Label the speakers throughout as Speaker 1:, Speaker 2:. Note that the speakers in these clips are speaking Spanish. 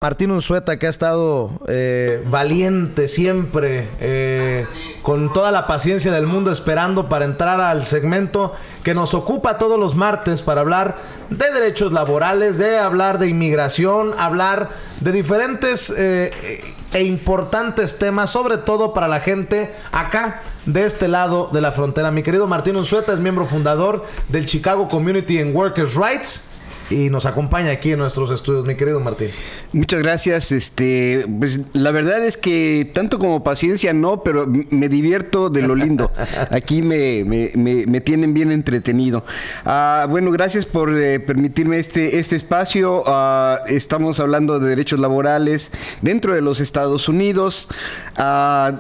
Speaker 1: Martín Unzueta, que ha estado valiente siempre, con toda la paciencia del mundo, esperando para entrar al segmento que nos ocupa todos los martes para hablar de derechos laborales, de hablar de inmigración, hablar de diferentes e importantes temas, sobre todo para la gente acá de este lado de la frontera. Mi querido Martín Unzueta es miembro fundador del Chicago Community and Workers' Rights y nos acompaña aquí en nuestros estudios, mi querido Martín.
Speaker 2: Muchas gracias. Pues la verdad es que tanto como paciencia no, pero me divierto de lo lindo. Aquí me tienen bien entretenido. Bueno, gracias por permitirme este espacio. Estamos hablando de derechos laborales dentro de los Estados Unidos.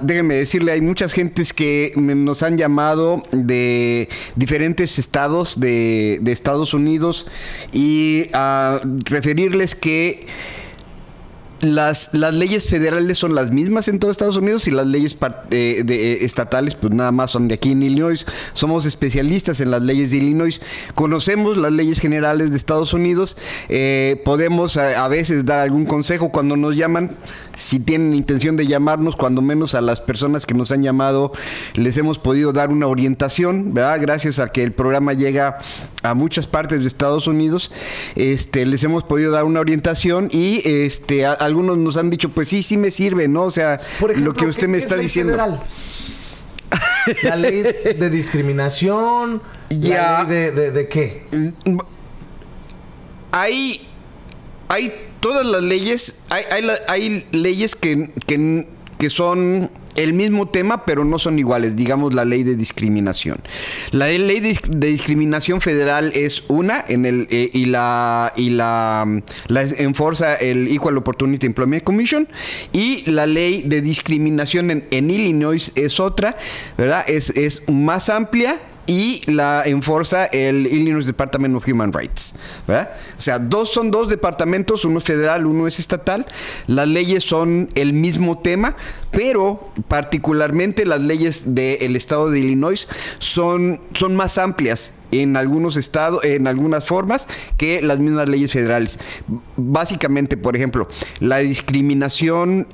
Speaker 2: Déjenme decirle, hay muchas gentes que nos han llamado de diferentes estados de Estados Unidos y referirles que las leyes federales son las mismas en todo Estados Unidos y las leyes estatales pues nada más son de aquí en Illinois. Somos especialistas en las leyes de Illinois, conocemos las leyes generales de Estados Unidos, podemos a veces dar algún consejo cuando nos llaman. Si tienen intención de llamarnos, cuando menos a las personas que nos han llamado les hemos podido dar una orientación, ¿verdad? Gracias a que el programa llega a muchas partes de Estados Unidos, les hemos podido dar una orientación y algunos nos han dicho, pues sí me sirve, ¿no? O sea, por ejemplo, lo que usted me está diciendo. Federal?
Speaker 1: La ley de discriminación,
Speaker 2: ya,
Speaker 1: la ley de ¿qué?
Speaker 2: Hay todas las leyes, hay leyes que son el mismo tema, pero no son iguales. Digamos, la ley de discriminación. La ley de discriminación federal es una y la enforza el Equal Opportunity Employment Commission, y la ley de discriminación en Illinois es otra, ¿verdad? Es más amplia y la enforza el Illinois Department of Human Rights, ¿verdad? O sea, son dos departamentos, uno es federal, uno es estatal. Las leyes son el mismo tema, pero particularmente las leyes del estado de Illinois son más amplias en algunos estados, en algunas formas, que las mismas leyes federales. Básicamente, por ejemplo, la discriminación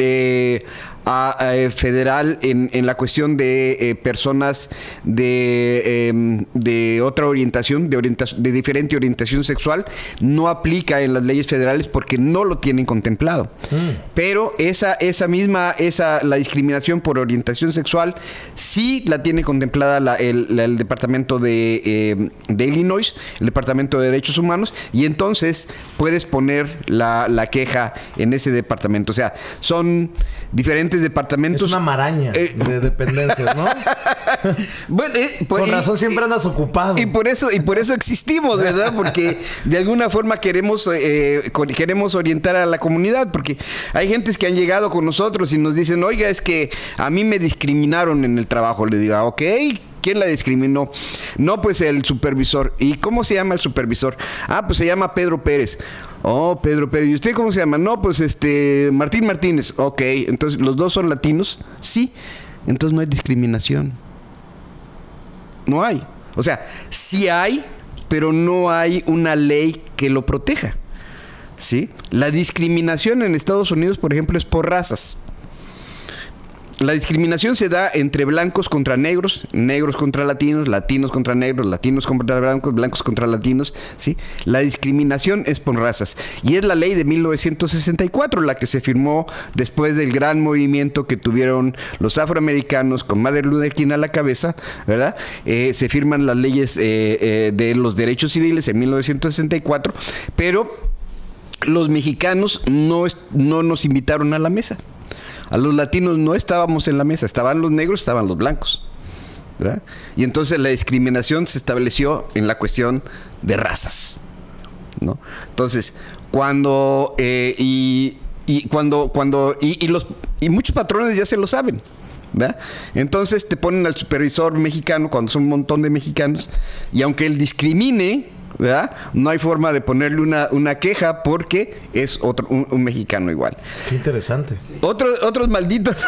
Speaker 2: federal en la cuestión de personas de otra orientación, de diferente orientación sexual, no aplica en las leyes federales porque no lo tienen contemplado. Pero la discriminación por orientación sexual sí la tiene contemplada el Departamento de Illinois, el Departamento de Derechos Humanos, y entonces puedes poner la queja en ese departamento. O sea, son diferentes departamentos.
Speaker 1: Es una maraña de dependencias, ¿no?
Speaker 2: Bueno,
Speaker 1: con razón siempre andas ocupado.
Speaker 2: Y por eso existimos, ¿verdad? Porque de alguna forma queremos orientar a la comunidad, porque hay gentes que han llegado con nosotros y nos dicen, oiga, es que a mí me discriminaron en el trabajo. Le digo, ok, ¿quién la discriminó? No, pues el supervisor. ¿Y cómo se llama el supervisor? Pues se llama Pedro Pérez. Oh, Pedro Pérez. ¿Y usted cómo se llama? No, pues Martín Martínez. Ok, entonces, ¿los dos son latinos? Sí. Entonces no hay discriminación. No hay. O sea, sí hay, pero no hay una ley que lo proteja. ¿Sí? La discriminación en Estados Unidos, por ejemplo, es por razas. La discriminación se da entre blancos contra negros, negros contra latinos, latinos contra negros, latinos contra blancos, blancos contra latinos, ¿sí? La discriminación es por razas. Y es la ley de 1964 la que se firmó después del gran movimiento que tuvieron los afroamericanos con Martin Luther King a la cabeza, ¿verdad? Se firman las leyes de los derechos civiles en 1964, pero los mexicanos no nos invitaron a la mesa. A los latinos no estábamos en la mesa, estaban los negros, estaban los blancos, ¿verdad? Y entonces la discriminación se estableció en la cuestión de razas, ¿no? Entonces, muchos patrones ya se lo saben, ¿verdad? Entonces te ponen al supervisor mexicano cuando son un montón de mexicanos, y aunque él discrimine, ¿verdad? No hay forma de ponerle una queja porque es un mexicano igual.
Speaker 1: Qué interesante.
Speaker 2: Otros malditos,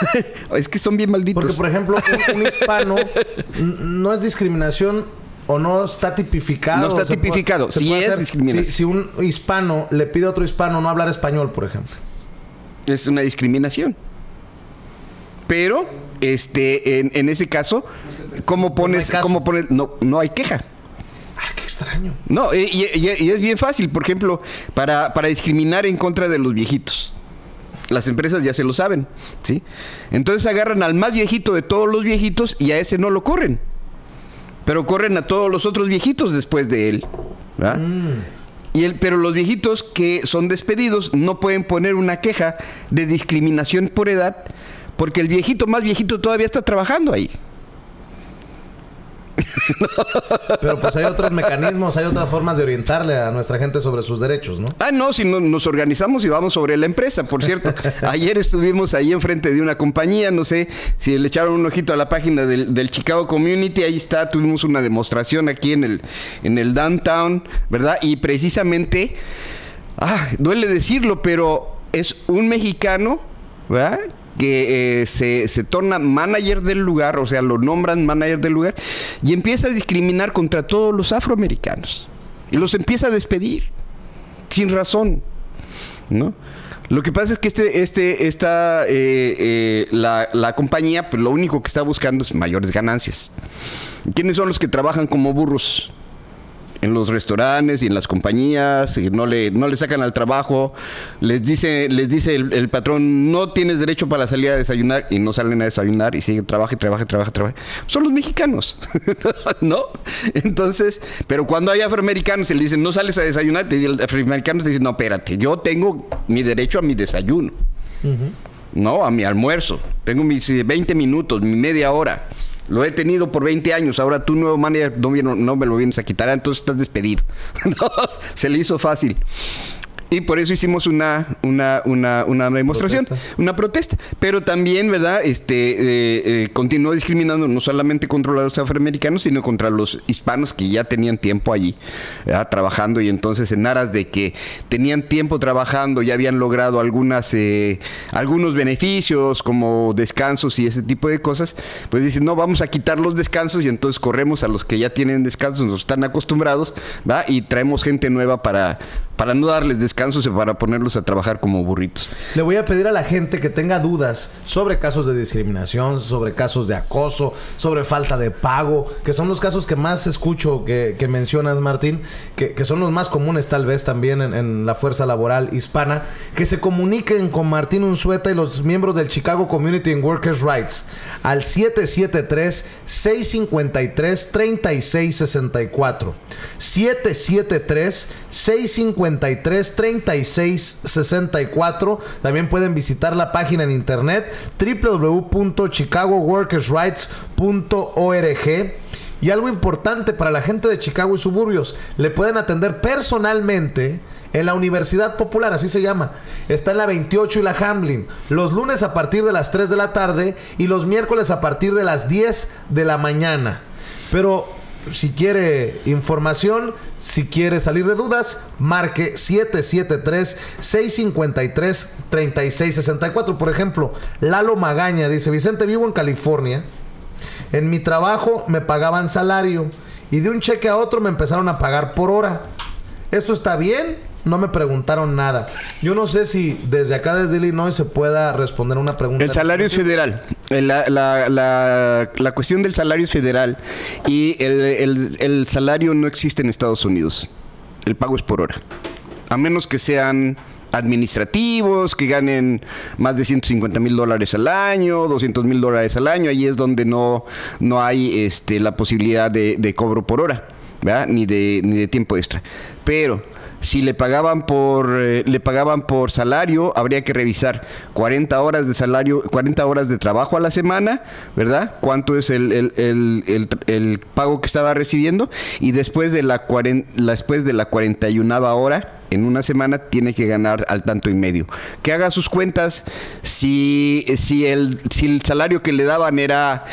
Speaker 2: es que son bien malditos.
Speaker 1: Porque, por ejemplo, un hispano no es discriminación o no está tipificado.
Speaker 2: No está tipificado. Sí es discriminación.
Speaker 1: Si un hispano le pide a otro hispano no hablar español, por ejemplo.
Speaker 2: Es una discriminación. Pero, en ese caso, ¿cómo pones? No hay queja.
Speaker 1: Ah, qué extraño.
Speaker 2: No, y es bien fácil, por ejemplo, para discriminar en contra de los viejitos. Las empresas ya se lo saben, ¿sí? Entonces agarran al más viejito de todos los viejitos y a ese no lo corren. Pero corren a todos los otros viejitos después de él, ¿verdad? Pero los viejitos que son despedidos no pueden poner una queja de discriminación por edad porque el viejito más viejito todavía está trabajando ahí.
Speaker 1: Pero pues hay otros mecanismos, hay otras formas de orientarle a nuestra gente sobre sus derechos, ¿no?
Speaker 2: Ah, no, si no, nos organizamos y vamos sobre la empresa, por cierto. Ayer estuvimos ahí enfrente de una compañía, no sé si le echaron un ojito a la página del Chicago Community, ahí está, tuvimos una demostración aquí en el downtown, ¿verdad? Y precisamente, duele decirlo, pero es un mexicano, ¿verdad?, que se torna manager del lugar, o sea, lo nombran manager del lugar, y empieza a discriminar contra todos los afroamericanos. Y los empieza a despedir, sin razón, ¿no? Lo que pasa es que la compañía, pues lo único que está buscando es mayores ganancias. ¿Quiénes son los que trabajan como burros? En los restaurantes y en las compañías, y no le sacan al trabajo, les dice el patrón, no tienes derecho para salir a desayunar, y no salen a desayunar y siguen trabaja. Son los mexicanos, ¿no? Entonces, pero cuando hay afroamericanos y le dicen, no sales a desayunar, el afroamericano te dice, no, espérate, yo tengo mi derecho a mi desayuno, no, a mi almuerzo, tengo mis 20 minutos, mi media hora. Lo he tenido por 20 años. Ahora tú, nuevo manager, no me lo vienes a quitar. Entonces estás despedido. No, se le hizo fácil. Y por eso hicimos una demostración, una protesta. Pero también, ¿verdad? Continuó discriminando no solamente contra los afroamericanos, sino contra los hispanos que ya tenían tiempo allí, ¿verdad?, trabajando. Y entonces, en aras de que tenían tiempo trabajando, ya habían logrado algunos beneficios, como descansos y ese tipo de cosas, pues dicen, no, vamos a quitar los descansos, y entonces corremos a los que ya tienen descansos, nos están acostumbrados, ¿verdad?, y traemos gente nueva para no darles descansos y para ponerlos a trabajar como burritos.
Speaker 1: Le voy a pedir a la gente que tenga dudas sobre casos de discriminación, sobre casos de acoso, sobre falta de pago, que son los casos que más escucho que mencionas, Martín, que son los más comunes tal vez también en la fuerza laboral hispana, que se comuniquen con Martín Unzueta y los miembros del Chicago Community and Workers' Rights al 773-653-3664. 773-653-3664. También pueden visitar la página en internet www.chicagoworkersrights.org. Y algo importante para la gente de Chicago y suburbios, le pueden atender personalmente en la Universidad Popular, así se llama. Está en la 28 y la Hamlin, los lunes a partir de las 3 de la tarde y los miércoles a partir de las 10 de la mañana. Pero si quiere información, si quiere salir de dudas, marque 773-653-3664. Por ejemplo, Lalo Magaña dice: Vicente, vivo en California. En mi trabajo me pagaban salario y de un cheque a otro me empezaron a pagar por hora. ¿Esto está bien? No me preguntaron nada. Yo no sé si desde acá, desde Illinois, se pueda responder una pregunta.
Speaker 2: El salario es federal. La cuestión del salario es federal. Y el salario no existe en Estados Unidos. El pago es por hora. A menos que sean administrativos, que ganen más de $150,000 al año, $200,000 al año. Ahí es donde no hay la posibilidad de cobro por hora, ¿verdad? Ni de tiempo extra. Pero si le pagaban por salario, habría que revisar 40 horas de salario, 40 horas de trabajo a la semana, ¿verdad? ¿Cuánto es el pago que estaba recibiendo? Y después de la 41ª hora en una semana tiene que ganar al tanto y medio. Que haga sus cuentas. Si el salario que le daban era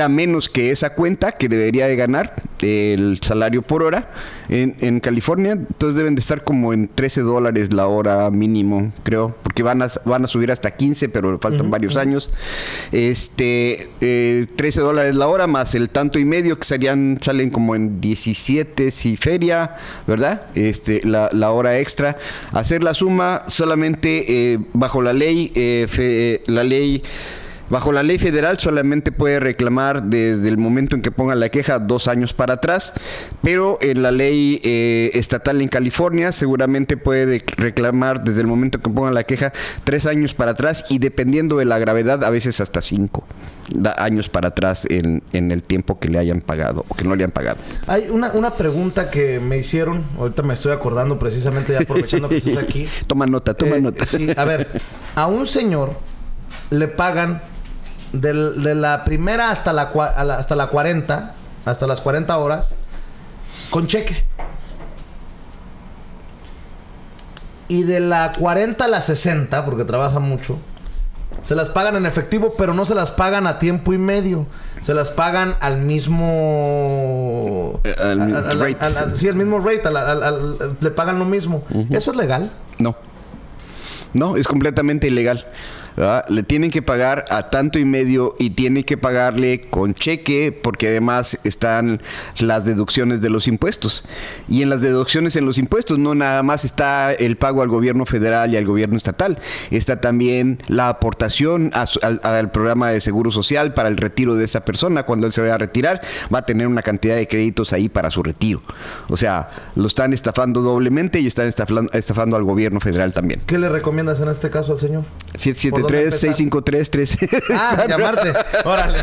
Speaker 2: menos que esa cuenta que debería de ganar, el salario por hora en California. Entonces deben de estar como en $13 la hora mínimo, creo, porque van a subir hasta 15, pero faltan varios años. $13 la hora más el tanto y medio, que salen como en 17 si feria, ¿verdad? La hora extra. Hacer la suma solamente bajo la ley, bajo la ley federal solamente puede reclamar desde el momento en que ponga la queja 2 años para atrás, pero en la ley estatal en California seguramente puede reclamar desde el momento en que ponga la queja 3 años para atrás, y dependiendo de la gravedad a veces hasta 5 años para atrás en el tiempo que le hayan pagado o que no le han pagado.
Speaker 1: Hay una pregunta que me hicieron, ahorita me estoy acordando precisamente, ya aprovechando que estás aquí.
Speaker 2: Toma nota.
Speaker 1: Sí, a ver, a un señor le pagan de la primera hasta la 40, hasta las 40 horas, con cheque. Y de la 40 a la 60, porque trabaja mucho, se las pagan en efectivo, pero no se las pagan a tiempo y medio. Se las pagan al mismo... sí, al mismo rate. Le pagan lo mismo. ¿Eso es legal?
Speaker 2: No, es completamente ilegal. ¿verdad? Le tienen que pagar a tanto y medio y tienen que pagarle con cheque, porque además están las deducciones de los impuestos. Y en las deducciones en los impuestos no nada más está el pago al gobierno federal y al gobierno estatal, está también la aportación al programa de seguro social para el retiro de esa persona. Cuando él se vaya a retirar, va a tener una cantidad de créditos ahí para su retiro. O sea, lo están estafando doblemente y están estafando al gobierno federal también.
Speaker 1: ¿Qué le recomiendas en este caso al señor?
Speaker 2: 773-653-13.
Speaker 1: Ah, llamarte. Órale.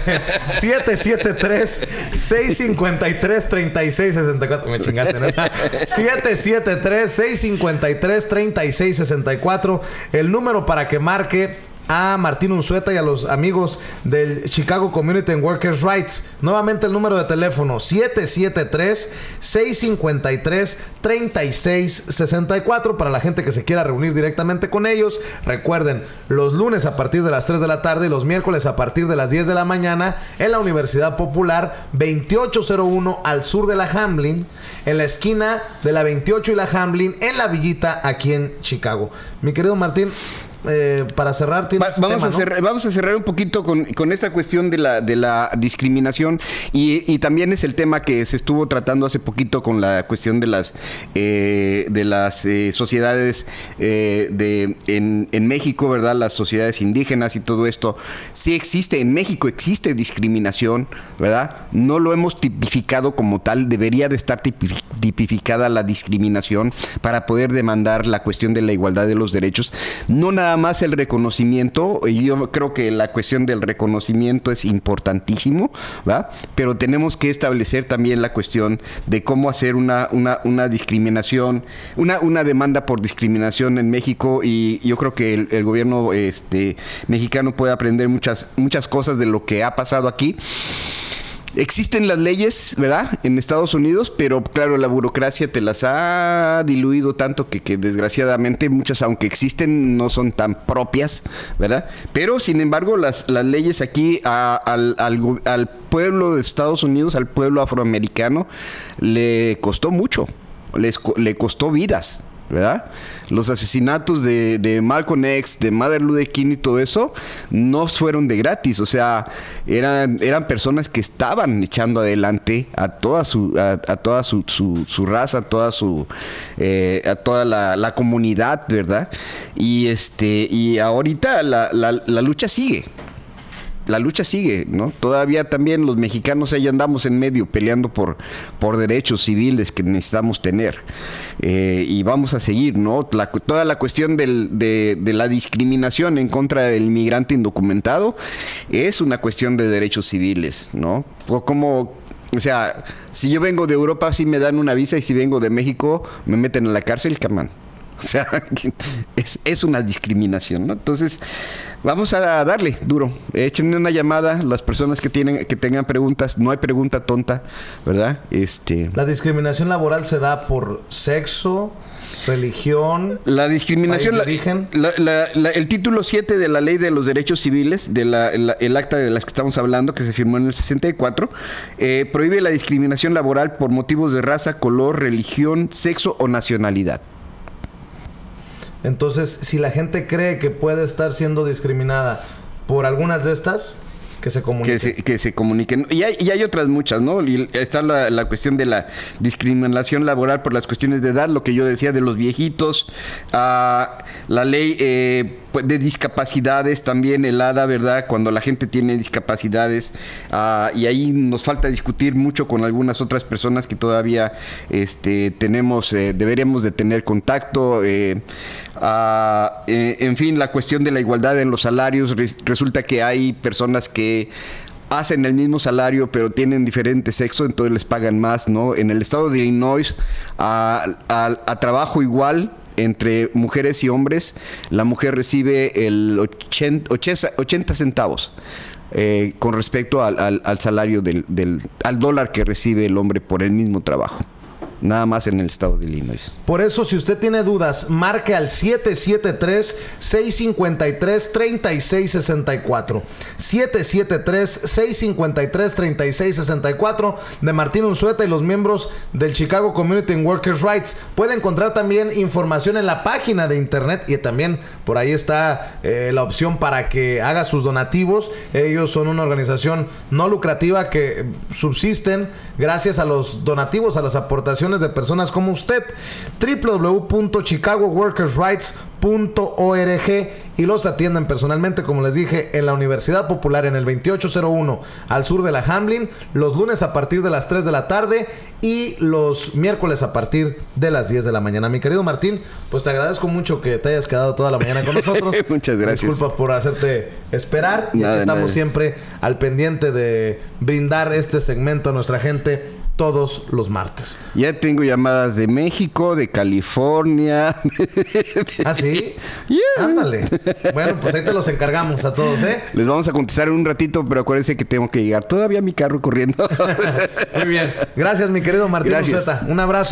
Speaker 1: 773-653-3664. Me chingaste, ¿no? 773-653-3664. El número para que marque a Martín Unzueta y a los amigos del Chicago Community and Workers' Rights. Nuevamente el número de teléfono 773-653-3664 para la gente que se quiera reunir directamente con ellos. Recuerden, los lunes a partir de las 3 de la tarde y los miércoles a partir de las 10 de la mañana en la Universidad Popular 2801 al sur de la Hamlin, en la esquina de la 28 y la Hamlin, en la Villita, aquí en Chicago. Mi querido Martín, para cerrar,
Speaker 2: vamos a cerrar un poquito con esta cuestión de la discriminación y también es el tema que se estuvo tratando hace poquito con la cuestión de las sociedades en México, ¿verdad? Las sociedades indígenas y todo esto. Sí existe, en México existe discriminación, ¿verdad? No lo hemos tipificado como tal, debería de estar tipificada la discriminación para poder demandar la cuestión de la igualdad de los derechos. No nada más el reconocimiento, y yo creo que la cuestión del reconocimiento es importantísimo, ¿va? Pero tenemos que establecer también la cuestión de cómo hacer una discriminación, una demanda por discriminación en México, y yo creo que el gobierno mexicano puede aprender muchas cosas de lo que ha pasado aquí. Existen las leyes, ¿verdad?, en Estados Unidos, pero claro, la burocracia te las ha diluido tanto que desgraciadamente muchas, aunque existen, no son tan propias, ¿verdad? Pero sin embargo, las leyes aquí al pueblo de Estados Unidos, al pueblo afroamericano, le costó mucho, le costó vidas, ¿verdad? Los asesinatos de Malcolm X, de Martin Luther King y todo eso no fueron de gratis. O sea, eran personas que estaban echando adelante a toda su raza, a toda la comunidad, ¿verdad? Y ahorita la lucha sigue. La lucha sigue, ¿no? Todavía también los mexicanos ahí andamos en medio peleando por derechos civiles que necesitamos tener. Y vamos a seguir, ¿no? Toda la cuestión de la discriminación en contra del inmigrante indocumentado es una cuestión de derechos civiles, ¿no? O sea, si yo vengo de Europa sí me dan una visa, y si vengo de México me meten a la cárcel, camán. O sea, es una discriminación, ¿no? Entonces, vamos a darle duro. Échenme una llamada las personas que tengan preguntas. No hay pregunta tonta, ¿verdad?
Speaker 1: La discriminación laboral se da por sexo, religión,
Speaker 2: la discriminación,
Speaker 1: país de origen.
Speaker 2: El título 7 de la Ley de los Derechos Civiles, el acta de las que estamos hablando, que se firmó en el 64, prohíbe la discriminación laboral por motivos de raza, color, religión, sexo o nacionalidad.
Speaker 1: Entonces, si la gente cree que puede estar siendo discriminada por algunas de estas, que se comuniquen.
Speaker 2: Que se comuniquen. Y hay otras muchas, ¿no? Y está la cuestión de la discriminación laboral por las cuestiones de edad, lo que yo decía de los viejitos, la ley de discapacidades también, el ADA, ¿verdad? Cuando la gente tiene discapacidades, y ahí nos falta discutir mucho con algunas otras personas que todavía deberíamos de tener contacto. En fin, la cuestión de la igualdad en los salarios, resulta que hay personas que hacen el mismo salario pero tienen diferente sexo, entonces les pagan más, ¿no? En el estado de Illinois, a trabajo igual entre mujeres y hombres, la mujer recibe el 80 centavos con respecto al salario al dólar que recibe el hombre por el mismo trabajo. Nada más en el estado de Illinois.
Speaker 1: Por eso, si usted tiene dudas, marque al 773-653-3664. 773-653-3664 de Martín Unzueta y los miembros del Chicago Community and Workers' Rights. Puede encontrar también información en la página de internet y también por ahí está la opción para que haga sus donativos. Ellos son una organización no lucrativa que subsisten gracias a los donativos, a las aportaciones de personas como usted. www.chicagoworkersrights.org, y los atienden personalmente, como les dije, en la Universidad Popular en el 2801 al sur de la Hamlin, los lunes a partir de las 3 de la tarde y los miércoles a partir de las 10 de la mañana. Mi querido Martín, pues te agradezco mucho que te hayas quedado toda la mañana con nosotros.
Speaker 2: Muchas gracias.
Speaker 1: Disculpas por hacerte esperar. Y aquí estamos siempre al pendiente de brindar este segmento a nuestra gente todos los martes.
Speaker 2: Ya tengo llamadas de México, de California.
Speaker 1: ¿Ah, sí?
Speaker 2: Yeah.
Speaker 1: Ándale. Bueno, pues ahí te los encargamos a todos, ¿eh?
Speaker 2: Les vamos a contestar en un ratito, pero acuérdense que tengo que llegar todavía a mi carro corriendo.
Speaker 1: Muy bien. Gracias, mi querido Martín Unzueta. Un abrazo.